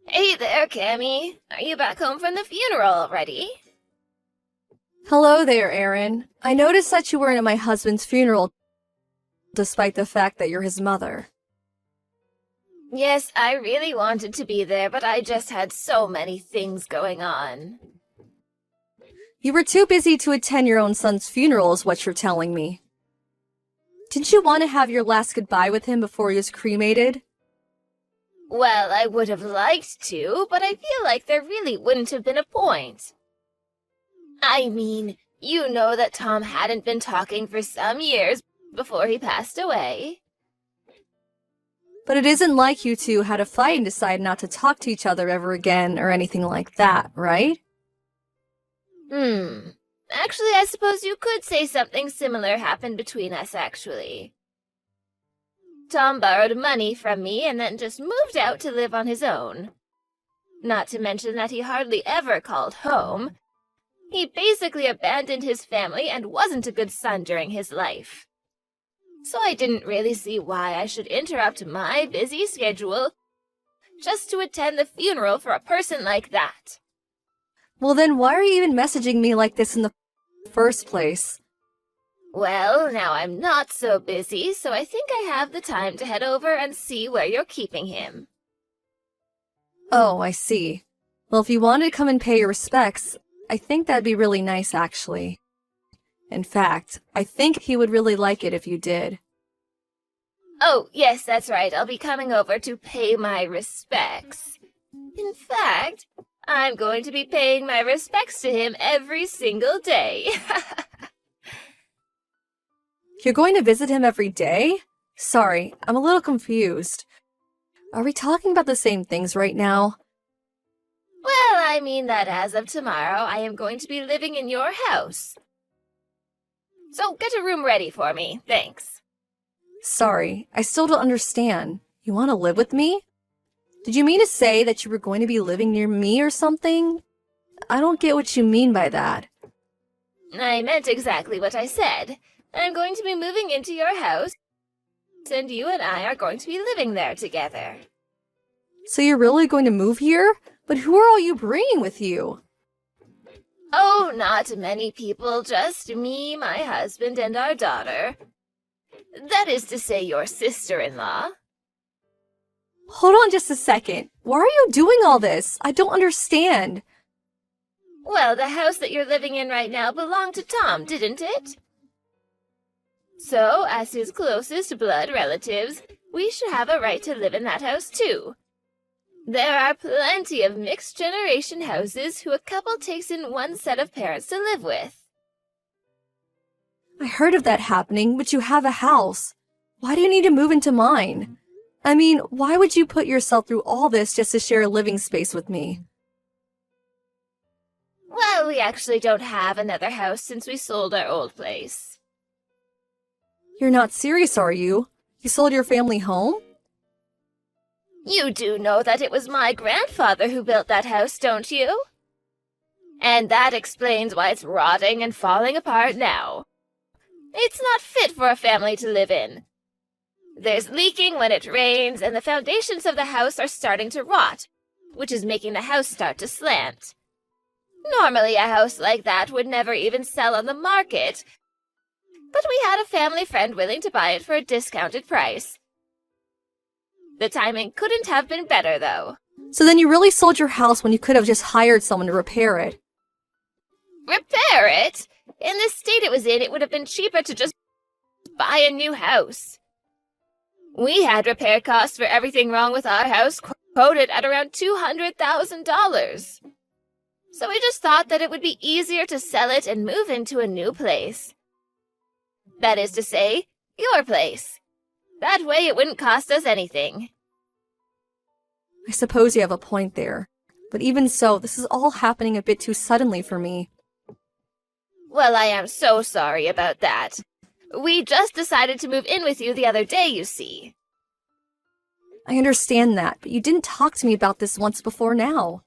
Hey there, Cammy. Are you back home from the funeral already? Hello there, Aaron. I noticed that you weren't at my husband's funeral, despite the fact that you're his mother. Yes, I really wanted to be there, but I just had so many things going on. You were too busy to attend your own son's funeral, is what you're telling me. Didn't you want to have your last goodbye with him before he was cremated? Well, I would have liked to, but I feel like there really wouldn't have been a point. I mean, you know that Tom hadn't been talking for some years before he passed away. But it isn't like you two had a fight and decided not to talk to each other ever again or anything like that, right? Actually, I suppose you could say something similar happened between us, actually. Tom borrowed money from me and then just moved out to live on his own. Not to mention that he hardly ever called home. He basically abandoned his family and wasn't a good son during his life. So I didn't really see why I should interrupt my busy schedule just to attend the funeral for a person like that. Well then, why are you even messaging me like this in the first place? Well, now I'm not so busy, so I think I have the time to head over and see where you're keeping him. Oh, I see. Well, if you wanted to come and pay your respects, I think that'd be really nice, actually. In fact, I think he would really like it if you did. Oh, yes, that's right. I'll be coming over to pay my respects. In fact, I'm going to be paying my respects to him every single day. You're going to visit him every day? Sorry, I'm a little confused. Are we talking about the same things right now? Well, I mean that as of tomorrow, I am going to be living in your house. So get a room ready for me, thanks. Sorry, I still don't understand. You want to live with me? Did you mean to say that you were going to be living near me or something? I don't get what you mean by that. I meant exactly what I said. I'm going to be moving into your house, and you and I are going to be living there together. So you're really going to move here? But who are all you bringing with you? Oh, not many people, just me, my husband, and our daughter. That is to say, your sister-in-law. Hold on just a second. Why are you doing all this? I don't understand. Well, the house that you're living in right now belonged to Tom, didn't it? So, as his closest blood relatives, we should have a right to live in that house too. There are plenty of mixed-generation houses who a couple takes in one set of parents to live with. I heard of that happening, but you have a house. Why do you need to move into mine? I mean, why would you put yourself through all this just to share a living space with me? Well, we actually don't have another house since we sold our old place. You're not serious, are you? You sold your family home? You do know that it was my grandfather who built that house, don't you? And that explains why it's rotting and falling apart now. It's not fit for a family to live in. There's leaking when it rains, and the foundations of the house are starting to rot, which is making the house start to slant. Normally, a house like that would never even sell on the market, but we had a family friend willing to buy it for a discounted price. The timing couldn't have been better, though. So then you really sold your house when you could have just hired someone to repair it. Repair it? In the state it was in, it would have been cheaper to just buy a new house. We had repair costs for everything wrong with our house quoted at around $200,000. So we just thought that it would be easier to sell it and move into a new place. That is to say, your place. That way it wouldn't cost us anything. I suppose you have a point there. But even so, this is all happening a bit too suddenly for me. Well, I am so sorry about that. We just decided to move in with you the other day, you see. I understand that, but you didn't talk to me about this once before now.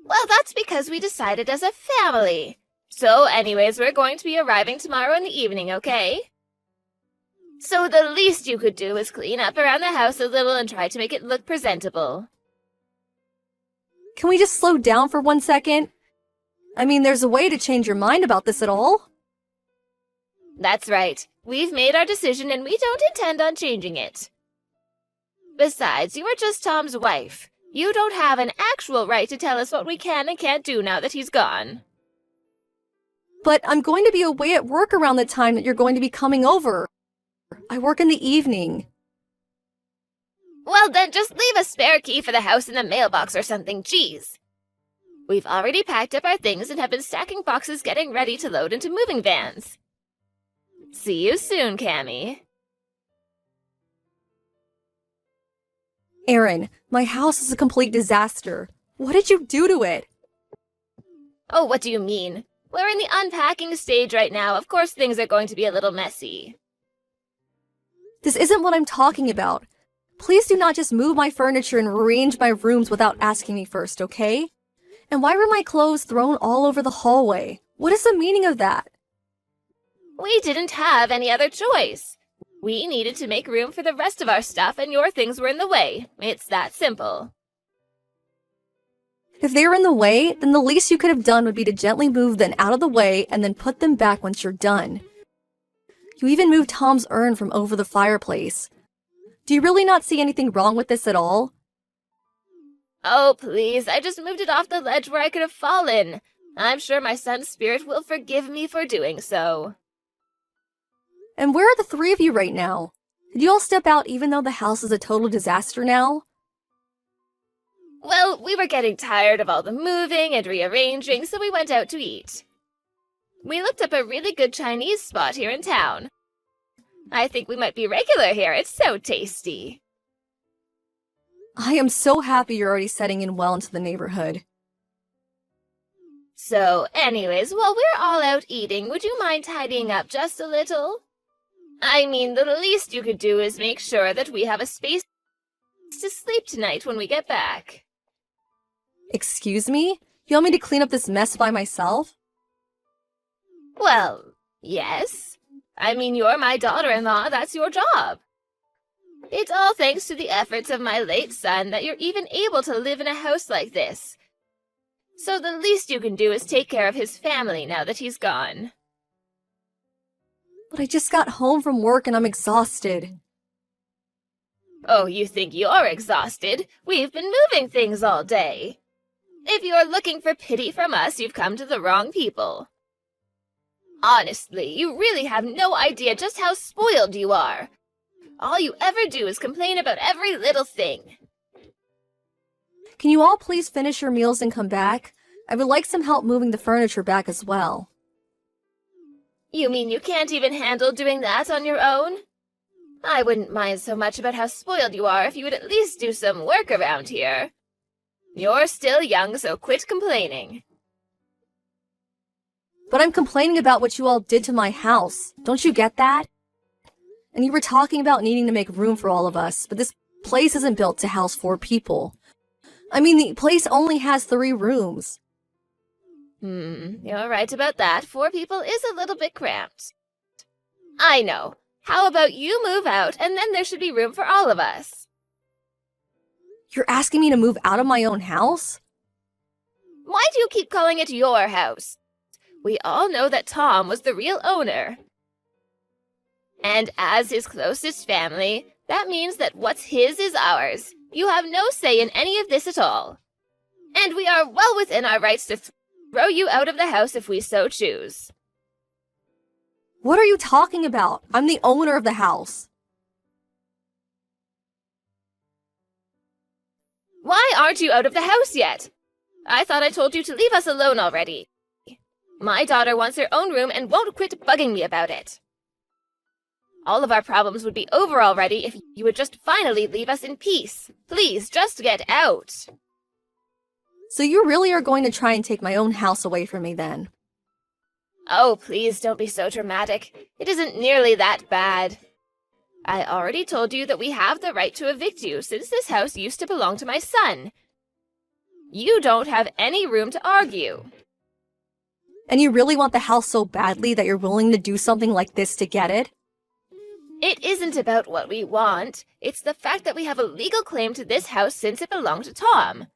Well, that's because we decided as a family. So anyways, we're going to be arriving tomorrow in the evening, okay? So the least you could do is clean up around the house a little and try to make it look presentable. Can we just slow down for 1 second? I mean, there's a way to change your mind about this at all. That's right. We've made our decision and we don't intend on changing it. Besides, you are just Tom's wife. You don't have an actual right to tell us what we can and can't do now that he's gone. But I'm going to be away at work around the time that you're going to be coming over. I work in the evening. Well, then just leave a spare key for the house in the mailbox or something, jeez. We've already packed up our things and have been stacking boxes getting ready to load into moving vans. See you soon, Cammy. Erin, my house is a complete disaster. What did you do to it? Oh, what do you mean? We're in the unpacking stage right now. Of course things are going to be a little messy. This isn't what I'm talking about. Please do not just move my furniture and rearrange my rooms without asking me first, okay? And why were my clothes thrown all over the hallway? What is the meaning of that? We didn't have any other choice. We needed to make room for the rest of our stuff and your things were in the way. It's that simple. If they were in the way, then the least you could have done would be to gently move them out of the way and then put them back once you're done. You even moved Tom's urn from over the fireplace. Do you really not see anything wrong with this at all? Oh, please, I just moved it off the ledge where I could have fallen. I'm sure my son's spirit will forgive me for doing so. And where are the three of you right now? Did you all step out even though the house is a total disaster now? Well, we were getting tired of all the moving and rearranging, so we went out to eat. We looked up a really good Chinese spot here in town. I think we might be regular here. It's so tasty. I am so happy you're already setting in well into the neighborhood. So, anyways, while we're all out eating, would you mind tidying up just a little? I mean, the least you could do is make sure that we have a space to sleep tonight when we get back. Excuse me? You want me to clean up this mess by myself? Well, yes. I mean, you're my daughter-in-law, that's your job. It's all thanks to the efforts of my late son that you're even able to live in a house like this. So the least you can do is take care of his family now that he's gone. But I just got home from work and I'm exhausted. Oh, you think you're exhausted? We've been moving things all day. If you're looking for pity from us, you've come to the wrong people. Honestly, you really have no idea just how spoiled you are. All you ever do is complain about every little thing. Can you all please finish your meals and come back? I would like some help moving the furniture back as well. You mean you can't even handle doing that on your own? I wouldn't mind so much about how spoiled you are if you would at least do some work around here. You're still young, so quit complaining. But I'm complaining about what you all did to my house. Don't you get that? And you were talking about needing to make room for all of us, but this place isn't built to house 4 people. I mean, the place only has 3 rooms. You're right about that. 4 people is a little bit cramped. I know. How about you move out, and then there should be room for all of us? You're asking me to move out of my own house? Why do you keep calling it your house? We all know that Tom was the real owner. And as his closest family, that means that what's his is ours. You have no say in any of this at all. And we are well within our rights to throw you out of the house if we so choose. What are you talking about? I'm the owner of the house. Why aren't you out of the house yet? I thought I told you to leave us alone already. My daughter wants her own room and won't quit bugging me about it. All of our problems would be over already if you would just finally leave us in peace. Please, just get out. So you really are going to try and take my own house away from me then? Oh, please don't be so dramatic. It isn't nearly that bad. I already told you that we have the right to evict you since this house used to belong to my son. You don't have any room to argue. And you really want the house so badly that you're willing to do something like this to get it? It isn't about what we want. It's the fact that we have a legal claim to this house since it belonged to Tom.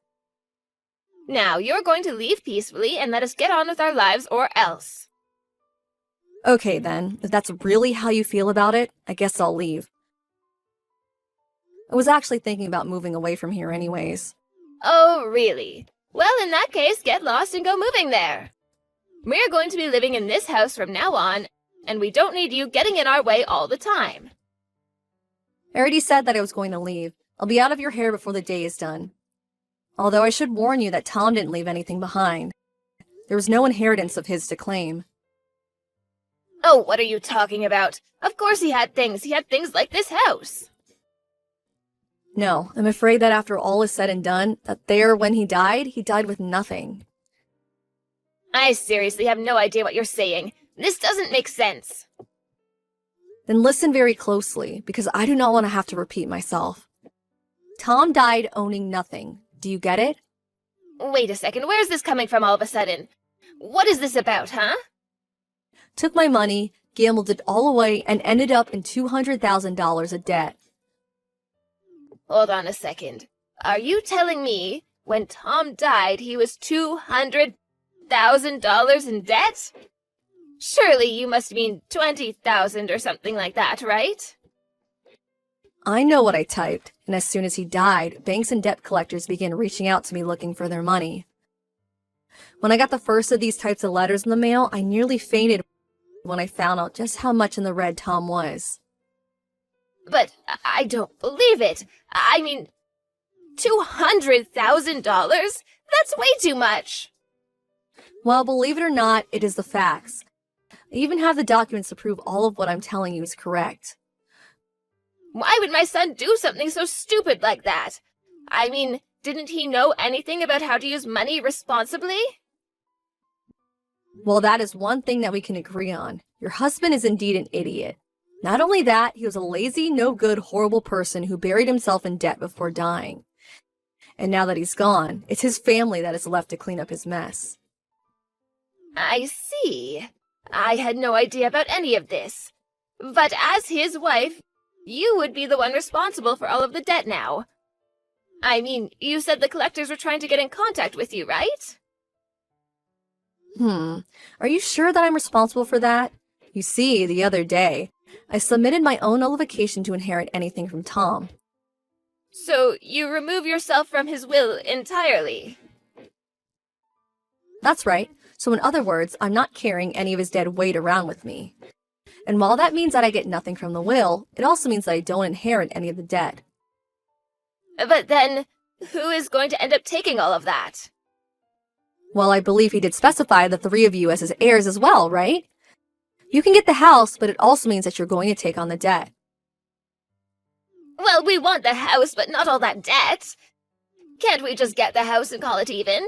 Now, you're going to leave peacefully and let us get on with our lives or else. Okay then, if that's really how you feel about it, I guess I'll leave. I was actually thinking about moving away from here anyways. Oh, really? Well, in that case, get lost and go moving there. We're going to be living in this house from now on, and we don't need you getting in our way all the time. I already said that I was going to leave. I'll be out of your hair before the day is done. Although I should warn you that Tom didn't leave anything behind. There was no inheritance of his to claim. Oh, what are you talking about? Of course he had things. He had things like this house. No, I'm afraid that after all is said and done, when he died with nothing. I seriously have no idea what you're saying. This doesn't make sense. Then listen very closely, because I do not want to have to repeat myself. Tom died owning nothing. Do you get it? Wait a second, where's this coming from all of a sudden? What is this about, huh? Took my money, gambled it all away, and ended up in $200,000 of debt. Hold on a second. Are you telling me when Tom died he was $200,000 in debt? Surely you must mean 20,000 or something like that, right? I know what I typed, and as soon as he died, banks and debt collectors began reaching out to me looking for their money. When I got the first of these types of letters in the mail, I nearly fainted when I found out just how much in the red Tom was. But I don't believe it. I mean, $200,000? That's way too much. Well, believe it or not, it is the facts. I even have the documents to prove all of what I'm telling you is correct. Why would my son do something so stupid like that? I mean, didn't he know anything about how to use money responsibly? Well, that is one thing that we can agree on. Your husband is indeed an idiot. Not only that, he was a lazy, no-good, horrible person who buried himself in debt before dying. And now that he's gone, it's his family that is left to clean up his mess. I see. I had no idea about any of this. But as his wife, you would be the one responsible for all of the debt now. I mean, you said the collectors were trying to get in contact with you, right? Are you sure that I'm responsible for that? You see, the other day, I submitted my own nullification to inherit anything from Tom. So you remove yourself from his will entirely? That's right. So in other words, I'm not carrying any of his dead weight around with me. And while that means that I get nothing from the will, it also means that I don't inherit any of the debt. But then, who is going to end up taking all of that? Well, I believe he did specify the three of you as his heirs as well, right? You can get the house, but it also means that you're going to take on the debt. Well, we want the house, but not all that debt. Can't we just get the house and call it even?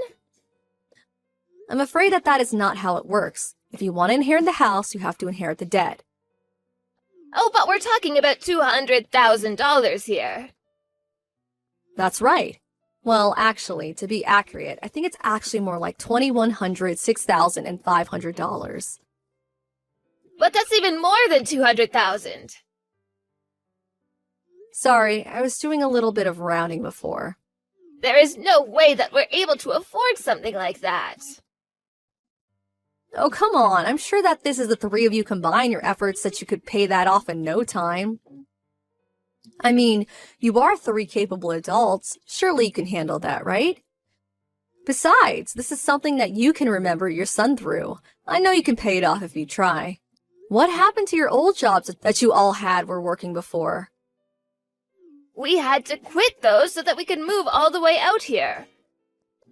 I'm afraid that that is not how it works. If you want to inherit the house, you have to inherit the debt. Oh, but we're talking about $200,000 here. That's right. Well, actually, to be accurate, I think it's actually more like $2,100, $6,500. But that's even more than $200,000. Sorry, I was doing a little bit of rounding before. There is no way that we're able to afford something like that. Oh, come on. I'm sure that this is the three of you combine your efforts that you could pay that off in no time. I mean, you are three capable adults. Surely you can handle that, right? Besides, this is something that you can remember your son through. I know you can pay it off if you try. What happened to your old jobs that you all had were working before? We had to quit those so that we could move all the way out here.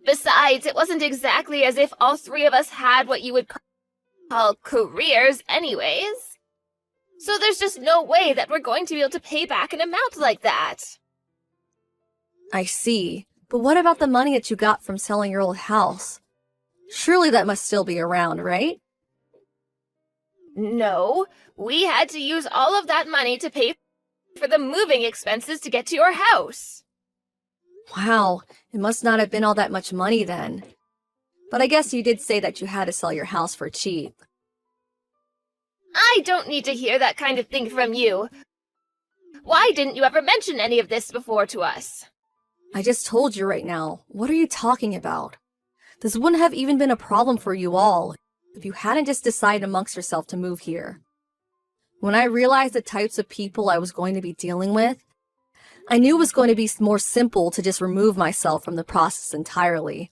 Besides, it wasn't exactly as if all three of us had what you would call careers anyways. So there's just no way that we're going to be able to pay back an amount like that. I see. But what about the money that you got from selling your old house? Surely that must still be around, right? No, we had to use all of that money to pay for the moving expenses to get to your house. Wow, it must not have been all that much money then. But I guess you did say that you had to sell your house for cheap. I don't need to hear that kind of thing from you. Why didn't you ever mention any of this before to us? I just told you right now. What are you talking about? This wouldn't have even been a problem for you all if you hadn't just decided amongst yourself to move here. When I realized the types of people I was going to be dealing with, I knew it was going to be more simple to just remove myself from the process entirely.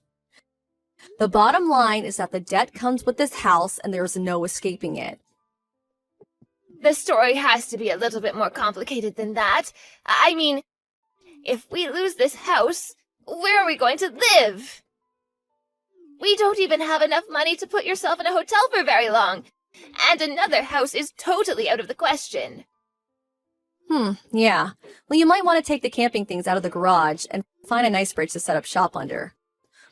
The bottom line is that the debt comes with this house and there is no escaping it. The story has to be a little bit more complicated than that. I mean, if we lose this house, where are we going to live? We don't even have enough money to put yourself in a hotel for very long, and another house is totally out of the question. Yeah. Well, you might want to take the camping things out of the garage and find a nice bridge to set up shop under.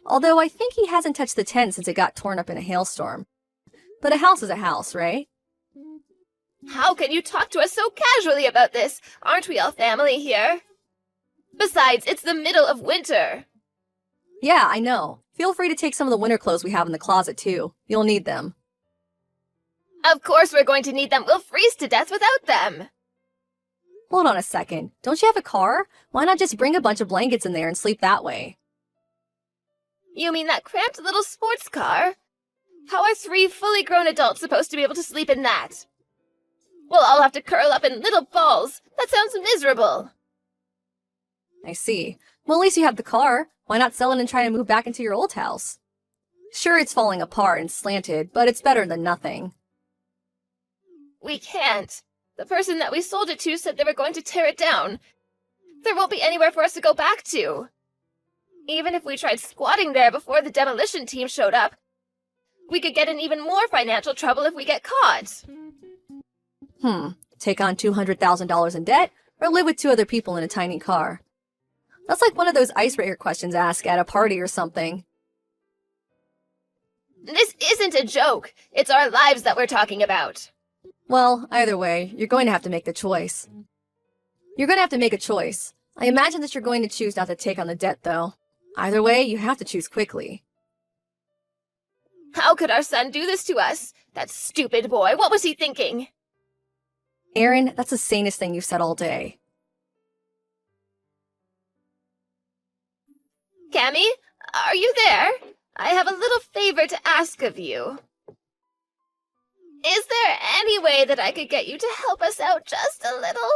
Although I think he hasn't touched the tent since it got torn up in a hailstorm. But a house is a house, right? How can you talk to us so casually about this? Aren't we all family here? Besides, it's the middle of winter. Yeah, I know. Feel free to take some of the winter clothes we have in the closet, too. You'll need them. Of course we're going to need them. We'll freeze to death without them. Hold on a second. Don't you have a car? Why not just bring a bunch of blankets in there and sleep that way? You mean that cramped little sports car? How are 3 fully grown adults supposed to be able to sleep in that? We'll all have to curl up in little balls. That sounds miserable. I see. Well, at least you have the car. Why not sell it and try to move back into your old house? Sure, it's falling apart and slanted, but it's better than nothing. We can't. The person that we sold it to said they were going to tear it down. There won't be anywhere for us to go back to. Even if we tried squatting there before the demolition team showed up, we could get in even more financial trouble if we get caught. Take on $200,000 in debt, or live with 2 other people in a tiny car? That's like one of those icebreaker questions asked at a party or something. This isn't a joke. It's our lives that we're talking about. Well, either way, you're going to have to make the choice. You're going to have to make a choice. I imagine that you're going to choose not to take on the debt, though. Either way, you have to choose quickly. How could our son do this to us? That stupid boy. What was he thinking? Aaron, that's the sanest thing you've said all day. Cammy, are you there? I have a little favor to ask of you. Is there any way that I could get you to help us out just a little?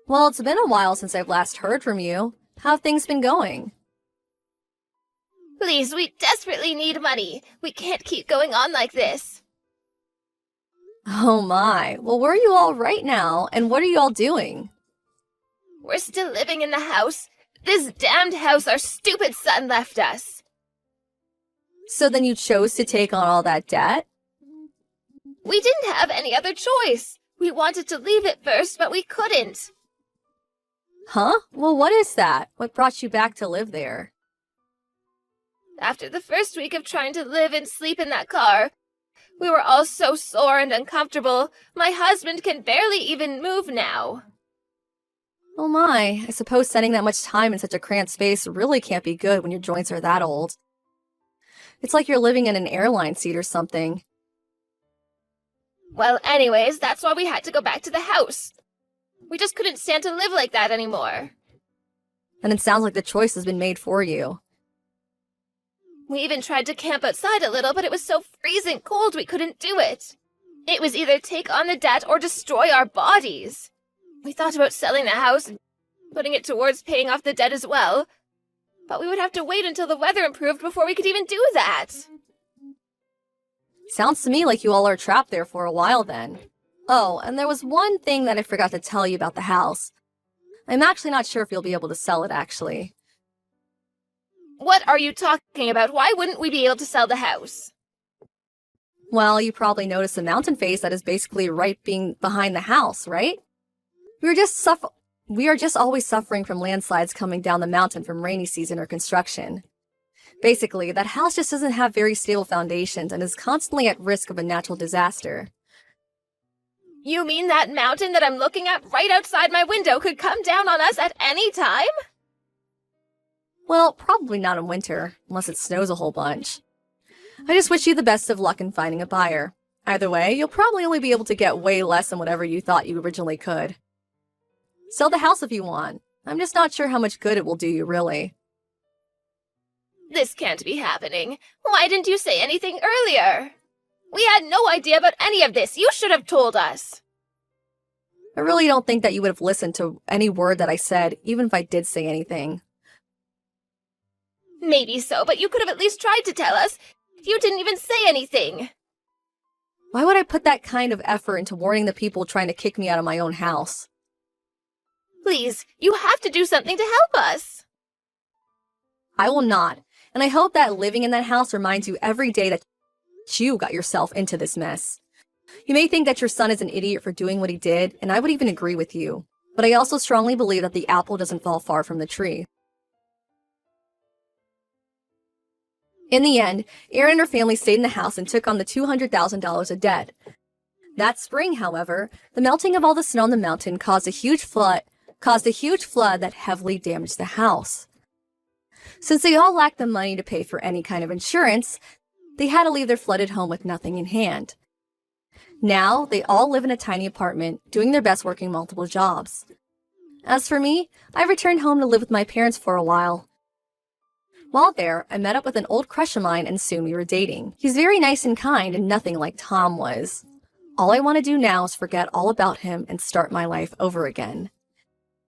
Well, it's been a while since I've last heard from you. How have things been going? Please, we desperately need money. We can't keep going on like this. Oh my. Well, where are you all right now, and what are you all doing? We're still living in the house. This damned house our stupid son left us. So then you chose to take on all that debt? We didn't have any other choice. We wanted to leave it first, but we couldn't. Huh? Well, what is that? What brought you back to live there? After the first week of trying to live and sleep in that car, we were all so sore and uncomfortable. My husband can barely even move now. Oh my, I suppose spending that much time in such a cramped space really can't be good when your joints are that old. It's like you're living in an airline seat or something. Well, anyways, that's why we had to go back to the house. We just couldn't stand to live like that anymore. And it sounds like the choice has been made for you. We even tried to camp outside a little, but it was so freezing cold we couldn't do it. It was either take on the debt or destroy our bodies. We thought about selling the house and putting it towards paying off the debt as well, but we would have to wait until the weather improved before we could even do that. Sounds to me like you all are trapped there for a while then. Oh, and there was one thing that I forgot to tell you about the house. I'm actually not sure if you'll be able to sell it, actually. What are you talking about? Why wouldn't we be able to sell the house? Well, you probably noticed the mountain face that is basically right being behind the house, right? We are just always suffering from landslides coming down the mountain from rainy season or construction. Basically, that house just doesn't have very stable foundations and is constantly at risk of a natural disaster. You mean that mountain that I'm looking at right outside my window could come down on us at any time? Well, probably not in winter, unless it snows a whole bunch. I just wish you the best of luck in finding a buyer. Either way, you'll probably only be able to get way less than whatever you thought you originally could. Sell the house if you want. I'm just not sure how much good it will do you, really. This can't be happening. Why didn't you say anything earlier? We had no idea about any of this. You should have told us. I really don't think that you would have listened to any word that I said, even if I did say anything. Maybe so, but you could have at least tried to tell us. You didn't even say anything. Why would I put that kind of effort into warning the people trying to kick me out of my own house? Please, you have to do something to help us. I will not, and I hope that living in that house reminds you every day that you got yourself into this mess. You may think that your son is an idiot for doing what he did, and I would even agree with you, but I also strongly believe that the apple doesn't fall far from the tree. In the end, Erin and her family stayed in the house and took on the $200,000 of debt. That spring, however, the melting of all the snow on the mountain caused a huge flood that heavily damaged the house. Since they all lacked the money to pay for any kind of insurance, they had to leave their flooded home with nothing in hand. Now, they all live in a tiny apartment, doing their best working multiple jobs. As for me, I returned home to live with my parents for a while. While there, I met up with an old crush of mine and soon we were dating. He's very nice and kind and nothing like Tom was. All I want to do now is forget all about him and start my life over again.